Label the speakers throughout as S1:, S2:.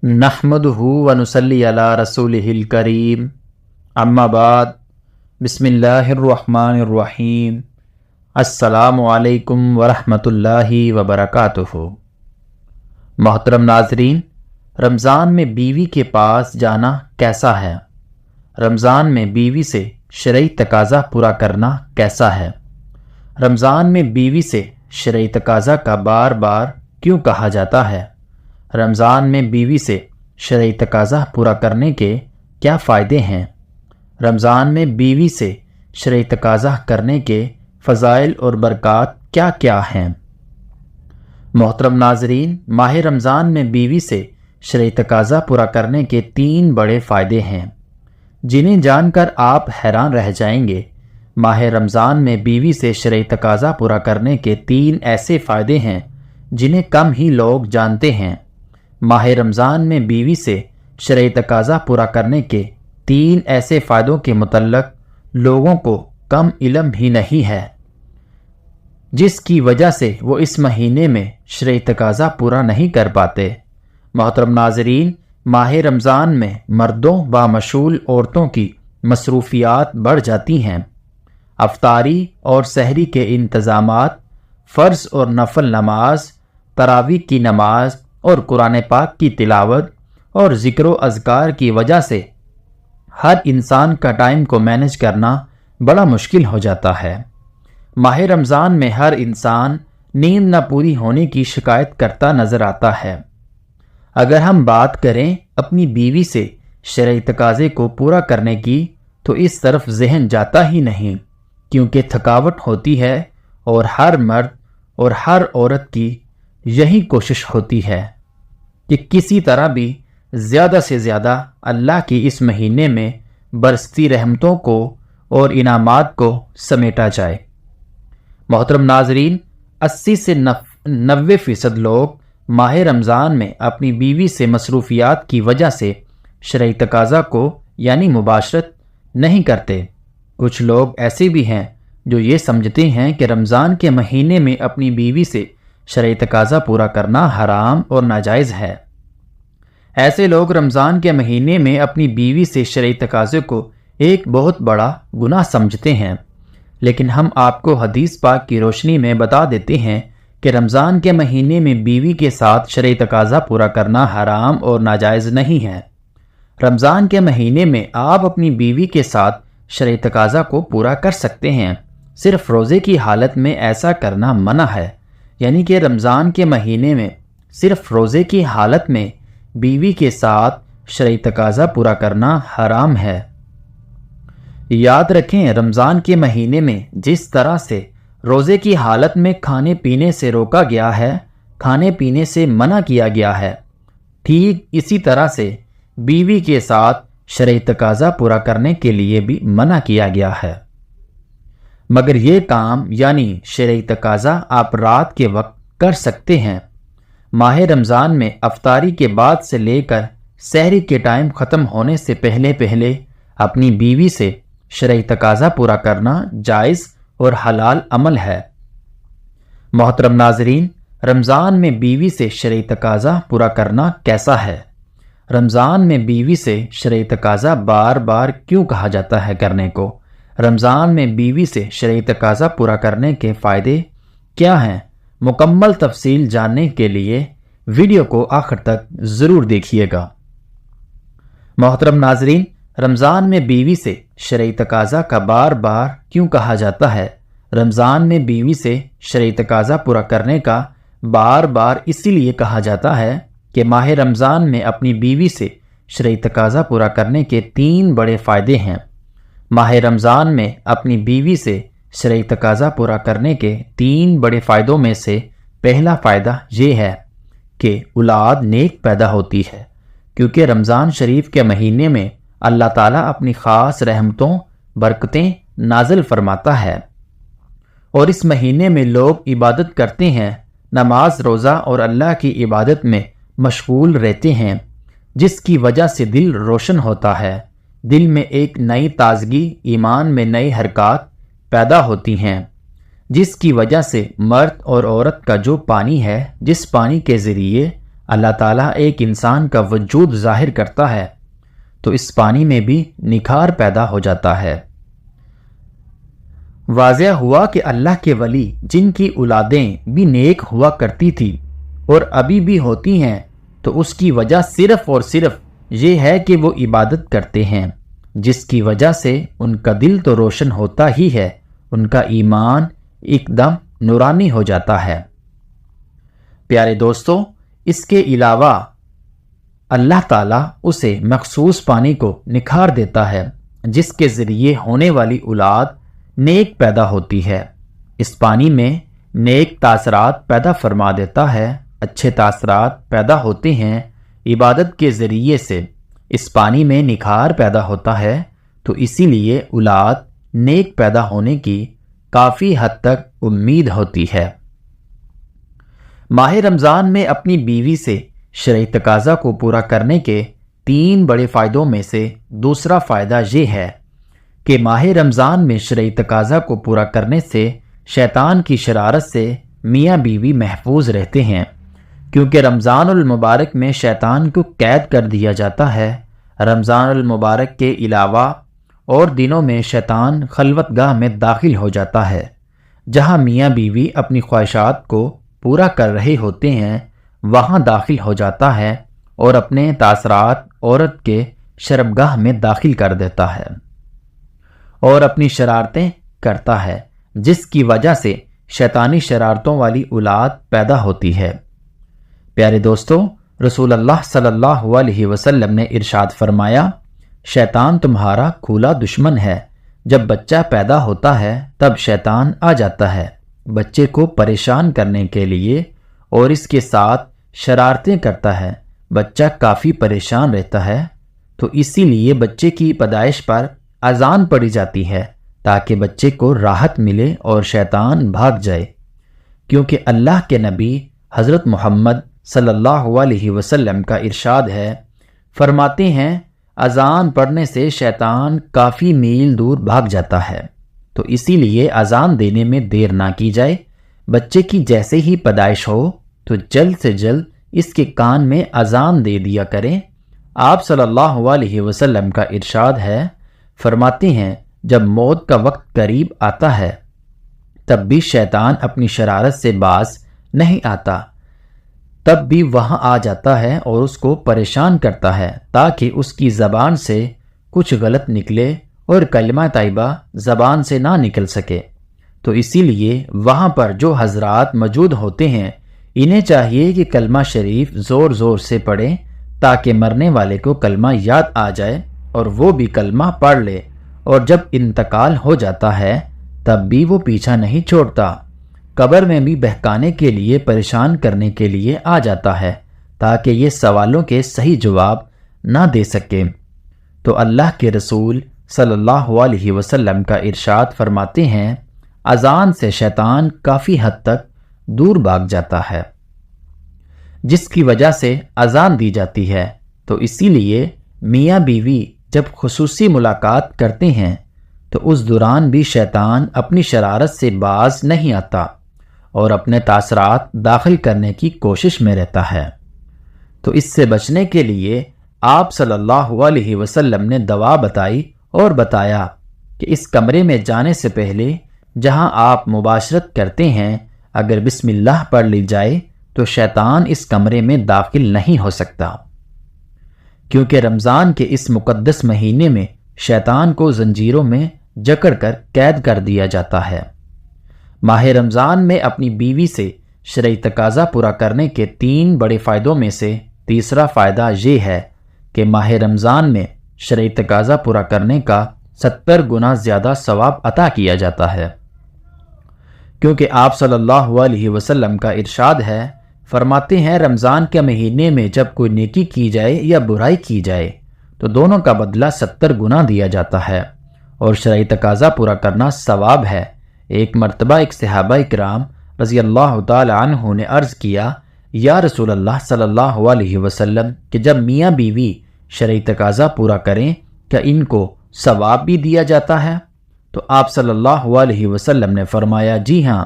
S1: نحمدہ ونصلی علی رسولہ الکریم اما بعد بسم اللہ الرحمن الرحیم السلام علیکم ورحمۃ اللہ وبرکاتہ۔ محترم ناظرین، رمضان میں بیوی کے پاس جانا کیسا ہے؟ رمضان میں بیوی سے شرعی تقاضا پورا کرنا کیسا ہے؟ رمضان میں بیوی سے شرعی تقاضا کا بار بار کیوں کہا جاتا ہے؟ رمضان میں بیوی سے شرعی تقاضا پورا کرنے کے کیا فائدے ہیں؟ رمضان میں بیوی سے شرعی تقاضا کرنے کے فضائل اور برکات کیا کیا ہیں؟ محترم ناظرین، ماہ رمضان میں بیوی سے شرعی تقاضا پورا کرنے کے 3 بڑے فائدے ہیں جنہیں جان کر آپ حیران رہ جائیں گے۔ ماہ رمضان میں بیوی سے شرعی تقاضا پورا کرنے کے 3 ایسے فائدے ہیں جنہیں کم ہی لوگ جانتے ہیں۔ ماہ رمضان میں بیوی سے شرعی تقاضا پورا کرنے کے 3 ایسے فائدوں کے متعلق لوگوں کو کم علم ہی نہیں ہے، جس کی وجہ سے وہ اس مہینے میں شرعی تقاضا پورا نہیں کر پاتے۔ محترم ناظرین، ماہ رمضان میں مردوں بامشغول عورتوں کی مصروفیات بڑھ جاتی ہیں۔ افطاری اور سحری کے انتظامات، فرض اور نفل نماز، تراویح کی نماز اور قرآن پاک کی تلاوت اور ذکر و اذکار کی وجہ سے ہر انسان کا ٹائم کو مینج کرنا بڑا مشکل ہو جاتا ہے۔ ماہ رمضان میں ہر انسان نیند نہ پوری ہونے کی شکایت کرتا نظر آتا ہے۔ اگر ہم بات کریں اپنی بیوی سے شرعی تقاضے کو پورا کرنے کی تو اس طرف ذہن جاتا ہی نہیں، کیونکہ تھکاوٹ ہوتی ہے اور ہر مرد اور ہر عورت کی یہی کوشش ہوتی ہے کہ کسی طرح بھی زیادہ سے زیادہ اللہ کی اس مہینے میں برستی رحمتوں کو اور انعامات کو سمیٹا جائے۔ محترم ناظرین، 80 سے 90% لوگ ماہ رمضان میں اپنی بیوی سے مصروفیات کی وجہ سے شرعی تقاضا کو یعنی مباشرت نہیں کرتے۔ کچھ لوگ ایسے بھی ہیں جو یہ سمجھتے ہیں کہ رمضان کے مہینے میں اپنی بیوی سے شرعی تقاضا پورا کرنا حرام اور ناجائز ہے۔ ایسے لوگ رمضان کے مہینے میں اپنی بیوی سے شرعی تقاضے کو ایک بہت بڑا گناہ سمجھتے ہیں، لیکن ہم آپ کو حدیث پاک کی روشنی میں بتا دیتے ہیں کہ رمضان کے مہینے میں بیوی کے ساتھ شرعی تقاضا پورا کرنا حرام اور ناجائز نہیں ہے۔ رمضان کے مہینے میں آپ اپنی بیوی کے ساتھ شرعی تقاضا کو پورا کر سکتے ہیں، صرف روزے کی حالت میں ایسا کرنا منع ہے، یعنی کہ رمضان کے مہینے میں صرف روزے کی حالت میں بیوی کے ساتھ شرعی تقاضا پورا کرنا حرام ہے۔ یاد رکھیں، رمضان کے مہینے میں جس طرح سے روزے کی حالت میں کھانے پینے سے روکا گیا ہے، کھانے پینے سے منع کیا گیا ہے، ٹھیک اسی طرح سے بیوی کے ساتھ شرعی تقاضا پورا کرنے کے لیے بھی منع کیا گیا ہے۔ مگر یہ کام یعنی شرعی تقاضا آپ رات کے وقت کر سکتے ہیں۔ ماہ رمضان میں افطاری کے بعد سے لے کر سحری کے ٹائم ختم ہونے سے پہلے اپنی بیوی سے شرعی تقاضا پورا کرنا جائز اور حلال عمل ہے۔ محترم ناظرین، رمضان میں بیوی سے شرعی تقاضا پورا کرنا کیسا ہے؟ رمضان میں بیوی سے شرعی تقاضا بار بار کیوں کہا جاتا ہے کرنے کو؟ رمضان میں بیوی سے شرعی تقاضا پورا کرنے کے فائدے کیا ہیں؟ مکمل تفصیل جاننے کے لیے ویڈیو کو آخر تک ضرور دیکھیے گا۔ محترم ناظرین، رمضان میں بیوی سے شرعی تقاضا کا بار بار کیوں کہا جاتا ہے؟ رمضان میں بیوی سے شرعی تقاضا پورا کرنے کا بار بار اسی لیے کہا جاتا ہے کہ ماہ رمضان میں اپنی بیوی سے شرعی تقاضا پورا کرنے کے 3 بڑے فائدے ہیں۔ ماہ رمضان میں اپنی بیوی سے شرعی تقاضا پورا کرنے کے 3 بڑے فائدوں میں سے پہلا فائدہ یہ ہے کہ اولاد نیک پیدا ہوتی ہے، کیونکہ رمضان شریف کے مہینے میں اللہ تعالیٰ اپنی خاص رحمتوں برکتیں نازل فرماتا ہے، اور اس مہینے میں لوگ عبادت کرتے ہیں، نماز روزہ اور اللہ کی عبادت میں مشغول رہتے ہیں، جس کی وجہ سے دل روشن ہوتا ہے، دل میں ایک نئی تازگی، ایمان میں نئی حرکات پیدا ہوتی ہیں، جس کی وجہ سے مرد اور عورت کا جو پانی ہے، جس پانی کے ذریعے اللہ تعالیٰ ایک انسان کا وجود ظاہر کرتا ہے تو اس پانی میں بھی نکھار پیدا ہو جاتا ہے۔ واضح ہوا کہ اللہ کے ولی جن کی اولادیں بھی نیک ہوا کرتی تھی اور ابھی بھی ہوتی ہیں تو اس کی وجہ صرف اور صرف یہ ہے کہ وہ عبادت کرتے ہیں، جس کی وجہ سے ان کا دل تو روشن ہوتا ہی ہے، ان کا ایمان ایک دم نورانی ہو جاتا ہے۔ پیارے دوستو، اس کے علاوہ اللہ تعالیٰ اسے مخصوص پانی کو نکھار دیتا ہے جس کے ذریعے ہونے والی اولاد نیک پیدا ہوتی ہے۔ اس پانی میں نیک تاثرات پیدا فرما دیتا ہے، اچھے تاثرات پیدا ہوتے ہیں۔ عبادت کے ذریعے سے اس پانی میں نکھار پیدا ہوتا ہے، تو اسی لیے اولاد نیک پیدا ہونے کی کافی حد تک امید ہوتی ہے۔ ماہ رمضان میں اپنی بیوی سے شرعی تقاضا کو پورا کرنے کے 3 بڑے فائدوں میں سے دوسرا فائدہ یہ ہے کہ ماہ رمضان میں شرعی تقاضا کو پورا کرنے سے شیطان کی شرارت سے میاں بیوی محفوظ رہتے ہیں، کیونکہ رمضان المبارک میں شیطان کو قید کر دیا جاتا ہے۔ رمضان المبارک کے علاوہ اور دنوں میں شیطان خلوت گاہ میں داخل ہو جاتا ہے، جہاں میاں بیوی اپنی خواہشات کو پورا کر رہے ہوتے ہیں، وہاں داخل ہو جاتا ہے اور اپنے تاثرات عورت کے شرمگاہ میں داخل کر دیتا ہے اور اپنی شرارتیں کرتا ہے، جس کی وجہ سے شیطانی شرارتوں والی اولاد پیدا ہوتی ہے۔ پیارے دوستو، رسول اللہ صلی اللہ علیہ وسلم نے ارشاد فرمایا، شیطان تمہارا کھلا دشمن ہے۔ جب بچہ پیدا ہوتا ہے تب شیطان آ جاتا ہے بچے کو پریشان کرنے کے لیے اور اس کے ساتھ شرارتیں کرتا ہے۔ بچہ کافی پریشان رہتا ہے، تو اسی لیے بچے کی پیدائش پر اذان پڑھی جاتی ہے تاکہ بچے کو راحت ملے اور شیطان بھاگ جائے، کیونکہ اللہ کے نبی حضرت محمد صلی اللہ علیہ وسلم کا ارشاد ہے، فرماتے ہیں اذان پڑھنے سے شیطان کافی میل دور بھاگ جاتا ہے، تو اسی لیے اذان دینے میں دیر نہ کی جائے۔ بچے کی جیسے ہی پیدائش ہو تو جلد سے جلد اس کے کان میں اذان دے دیا کریں۔ آپ صلی اللہ علیہ وسلم کا ارشاد ہے، فرماتے ہیں جب موت کا وقت قریب آتا ہے تب بھی شیطان اپنی شرارت سے باز نہیں آتا، تب بھی وہاں آ جاتا ہے اور اس کو پریشان کرتا ہے تاکہ اس کی زبان سے کچھ غلط نکلے اور کلمہ طیبہ زبان سے نہ نکل سکے۔ تو اسی لیے وہاں پر جو حضرات موجود ہوتے ہیں انہیں چاہیے کہ کلمہ شریف زور زور سے پڑھیں تاکہ مرنے والے کو کلمہ یاد آ جائے اور وہ بھی کلمہ پڑھ لے، اور جب انتقال ہو جاتا ہے تب بھی وہ پیچھا نہیں چھوڑتا، قبر میں بھی بہکانے کے لیے پریشان کرنے کے لیے آ جاتا ہے تاکہ یہ سوالوں کے صحیح جواب نہ دے سکے۔ تو اللہ کے رسول صلی اللہ علیہ وسلم کا ارشاد فرماتے ہیں، اذان سے شیطان کافی حد تک دور بھاگ جاتا ہے، جس کی وجہ سے اذان دی جاتی ہے۔ تو اسی لیے میاں بیوی جب خصوصی ملاقات کرتے ہیں تو اس دوران بھی شیطان اپنی شرارت سے باز نہیں آتا اور اپنے تاثرات داخل کرنے کی کوشش میں رہتا ہے۔ تو اس سے بچنے کے لیے آپ صلی اللہ علیہ وسلم نے دوا بتائی اور بتایا کہ اس کمرے میں جانے سے پہلے جہاں آپ مباشرت کرتے ہیں اگر بسم اللہ پڑھ لی جائے تو شیطان اس کمرے میں داخل نہیں ہو سکتا، کیونکہ رمضان کے اس مقدس مہینے میں شیطان کو زنجیروں میں جکڑ کر قید کر دیا جاتا ہے۔ ماہ رمضان میں اپنی بیوی سے شرعی تقاضا پورا کرنے کے 3 بڑے فائدوں میں سے تیسرا فائدہ یہ ہے کہ ماہ رمضان میں شرعی تقاضا پورا کرنے کا 70 گنا زیادہ ثواب عطا کیا جاتا ہے، کیونکہ آپ صلی اللہ علیہ وسلم کا ارشاد ہے، فرماتے ہیں رمضان کے مہینے میں جب کوئی نیکی کی جائے یا برائی کی جائے تو دونوں کا بدلہ 70 گنا دیا جاتا ہے، اور شرعی تقاضا پورا کرنا ثواب ہے۔ ایک مرتبہ ایک صحابہ کرام رضی اللہ تعالی عنہ نے عرض کیا، یا رسول اللہ صلی اللہ علیہ وسلم کہ جب میاں بیوی شرعی تقاضا پورا کریں کیا ان کو ثواب بھی دیا جاتا ہے؟ تو آپ صلی اللہ علیہ وسلم نے فرمایا، جی ہاں،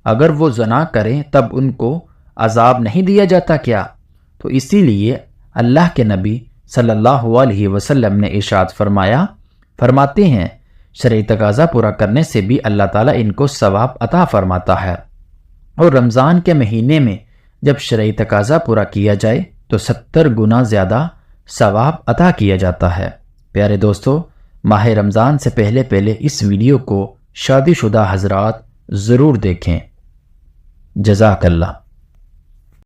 S1: اگر وہ زنا کریں تب ان کو عذاب نہیں دیا جاتا کیا؟ تو اسی لیے اللہ کے نبی صلی اللہ علیہ وسلم نے ارشاد فرماتے ہیں شرعی تقاضا پورا کرنے سے بھی اللہ تعالیٰ ان کو ثواب عطا فرماتا ہے، اور رمضان کے مہینے میں جب شرعی تقاضا پورا کیا جائے تو 70 گنا زیادہ ثواب عطا کیا جاتا ہے۔ پیارے دوستو، ماہ رمضان سے پہلے اس ویڈیو کو شادی شدہ حضرات ضرور دیکھیں۔ جزاک اللہ۔